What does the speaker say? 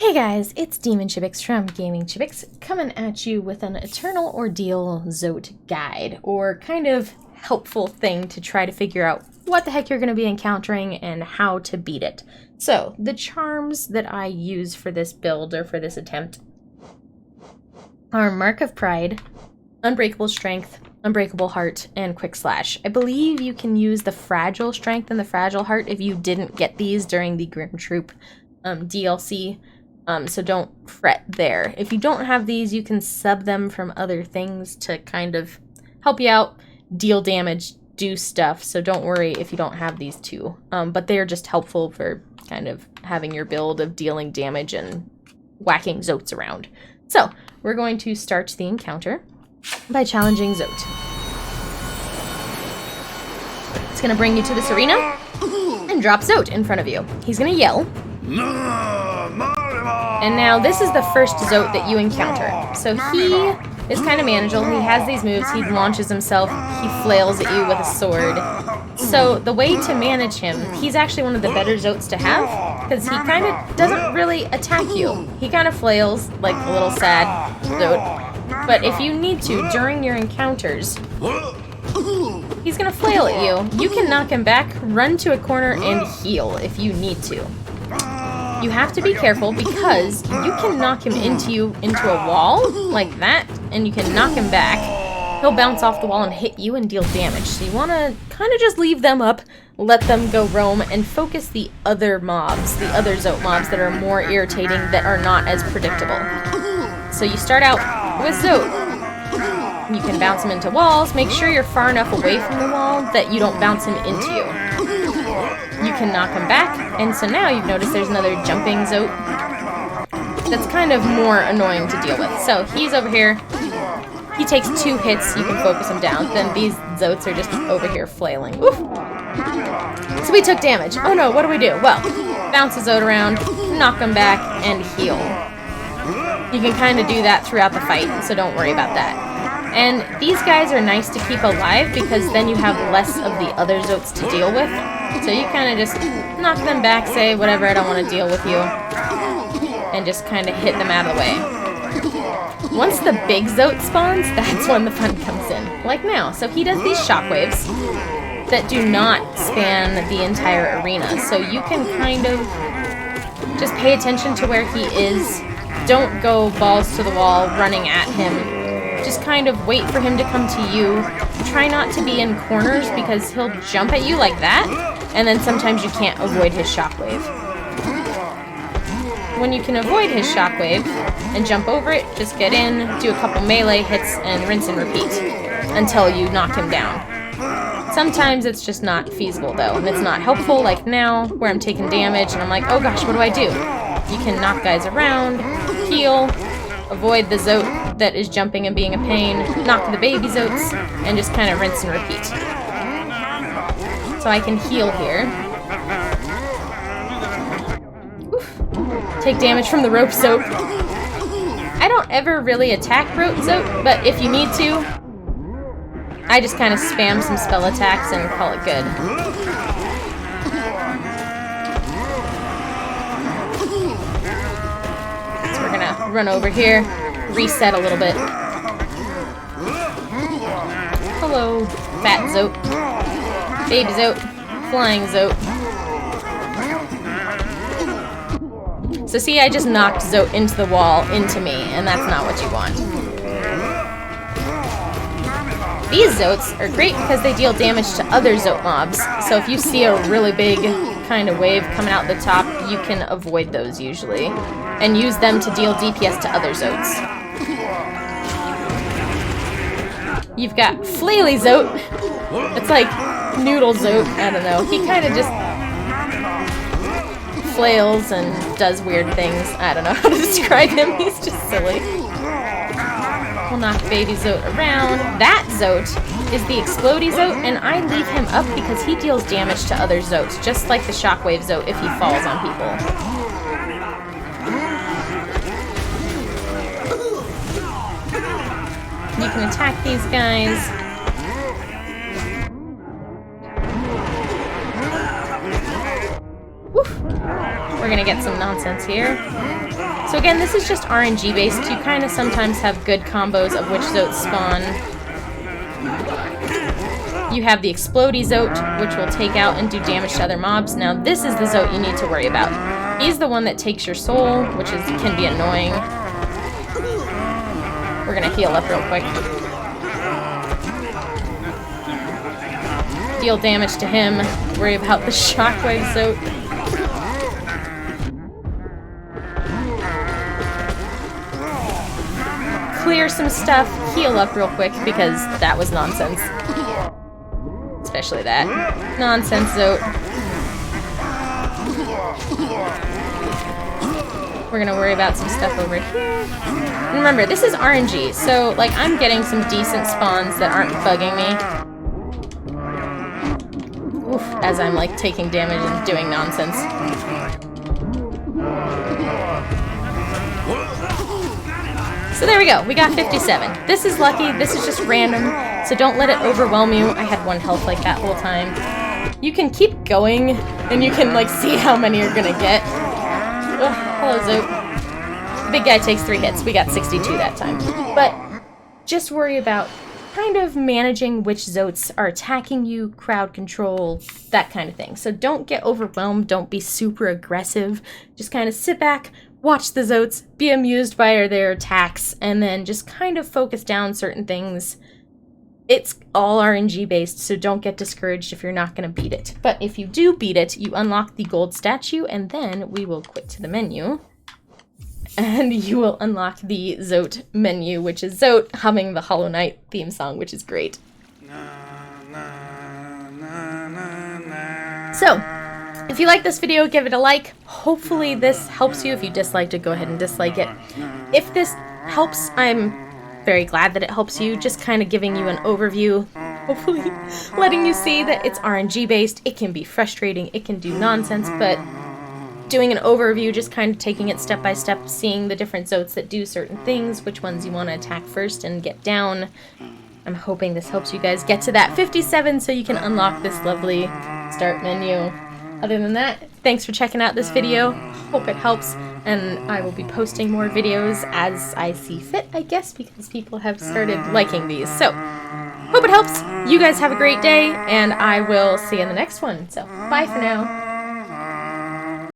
Hey guys, it's Demon Chibix from Gaming Chibix coming at you with an Eternal Ordeal Zote guide, or kind of helpful thing to try to figure out what the heck you're going to be encountering and how to beat it. So, the charms that I use for this build, or for this attempt, are Mark of Pride, Unbreakable Strength, Unbreakable Heart, and Quick Slash. I believe you can use the Fragile Strength and the Fragile Heart if you didn't get these during the Grim Troop DLC. So don't fret there. If you don't have these, you can sub them from other things to kind of help you out, deal damage, do stuff. So don't worry if you don't have these too. But they're just helpful for kind of having your build of dealing damage and whacking Zotes around. So we're going to start the encounter by challenging Zote. It's going to bring you to this arena and drop Zote in front of you. He's going to yell. And now this is the first Zote that you encounter. So he is kind of manageable. He has these moves. He launches himself. He flails at you with a sword. So the way to manage him, he's actually one of the better Zotes to have, because he kind of doesn't really attack you. He kind of flails like a little sad Zote. But if you need to, during your encounters, he's going to flail at you. You can knock him back, run to a corner, and heal if you need to. You have to be careful because you can knock him into a wall like that, and you can knock him back. He'll bounce off the wall and hit you and deal damage. So you want to kind of just leave them up, let them go roam, and focus the other mobs, the other Zote mobs that are more irritating, that are not as predictable. So you start out with Zote. You can bounce him into walls. Make sure you're far enough away from the wall that you don't bounce him into you. You can knock him back, and so now you've noticed there's another jumping Zote that's kind of more annoying to deal with. So he's over here. He takes 2 hits. You can focus him down. Then these Zotes are just over here flailing. Oof. So we took damage. Oh no, what do we do? Well, bounce the Zote around, knock him back, and heal. You can kind of do that throughout the fight, so don't worry about that. And these guys are nice to keep alive because then you have less of the other Zotes to deal with. So you kind of just knock them back, say, whatever, I don't want to deal with you, and just kind of hit them out of the way. Once the big Zote spawns, that's when the fun comes in, like now. So he does these shockwaves that do not span the entire arena. So you can kind of just pay attention to where he is. Don't go balls to the wall running at him. Just kind of wait for him to come to you. Try not to be in corners because he'll jump at you like that, and then sometimes you can't avoid his shockwave. When you can avoid his shockwave and jump over it, just get in, do a couple melee hits, and rinse and repeat until you knock him down. Sometimes it's just not feasible though, and it's not helpful, like now, where I'm taking damage and I'm like, oh gosh, what do I do? You can knock guys around, heal, avoid the Zote that is jumping and being a pain, knock the baby Zotes, and just kind of rinse and repeat. So I can heal here. Oof. Take damage from the rope Zote. I don't ever really attack rope Zote, but if you need to, I just kind of spam some spell attacks and call it good. So we're gonna run over here, reset a little bit. Hello, fat Zote, baby Zote, flying Zote. So see, I just knocked Zote into the wall, into me, and that's not what you want. These Zotes are great because they deal damage to other Zote mobs. So if you see a really big kind of wave coming out the top, you can avoid those usually, and use them to deal DPS to other Zotes. You've got Flaily Zote. It's like Noodle Zote. I don't know. He kind of just flails and does weird things. I don't know how to describe him. He's just silly. We'll knock baby Zote around. That Zote is the Explodey Zote, and I leave him up because he deals damage to other Zotes, just like the Shockwave Zote if he falls on people. You can attack these guys. Woof. We're gonna get some nonsense here. So again, this is just RNG based. You kind of sometimes have good combos of which Zotes spawn. You have the Explodey Zote, which will take out and do damage to other mobs. Now this is the Zote you need to worry about. He's the one that takes your soul, which can be annoying. We're gonna heal up real quick. Deal damage to him. Worry about the Shockwave Zote. Clear some stuff, heal up real quick, because that was nonsense. Especially that. Nonsense Zote. We're gonna worry about some stuff over here. And remember, this is RNG, so like I'm getting some decent spawns that aren't bugging me. Oof, as I'm like taking damage and doing nonsense. So there we go, we got 57. This is lucky, this is just random, so don't let it overwhelm you. I had 1 health like that whole time. You can keep going, and you can like see how many you're gonna get. Ugh, hello Zote. The big guy takes 3 hits, we got 62 that time. But just worry about kind of managing which Zotes are attacking you, crowd control, that kind of thing. So don't get overwhelmed, don't be super aggressive, just kind of sit back, watch the Zotes, be amused by their attacks, and then just kind of focus down certain things. It's all RNG based, so don't get discouraged if you're not going to beat it. But if you do beat it, you unlock the gold statue, and then we will quit to the menu. And you will unlock the Zote menu, which is Zote humming the Hollow Knight theme song, which is great. So, if you like this video, give it a like. Hopefully this helps you. If you disliked it, go ahead and dislike it. If this helps, I'm very glad that it helps you. Just kind of giving you an overview. Hopefully letting you see that it's RNG based. It can be frustrating. It can do nonsense, but doing an overview, just kind of taking it step by step, seeing the different Zotes that do certain things, which ones you want to attack first and get down. I'm hoping this helps you guys get to that 57 so you can unlock this lovely start menu. Other than that, thanks for checking out this video. Hope it helps, and I will be posting more videos as I see fit, I guess, because people have started liking these. So, hope it helps. You guys have a great day, and I will see you in the next one. So, bye for now.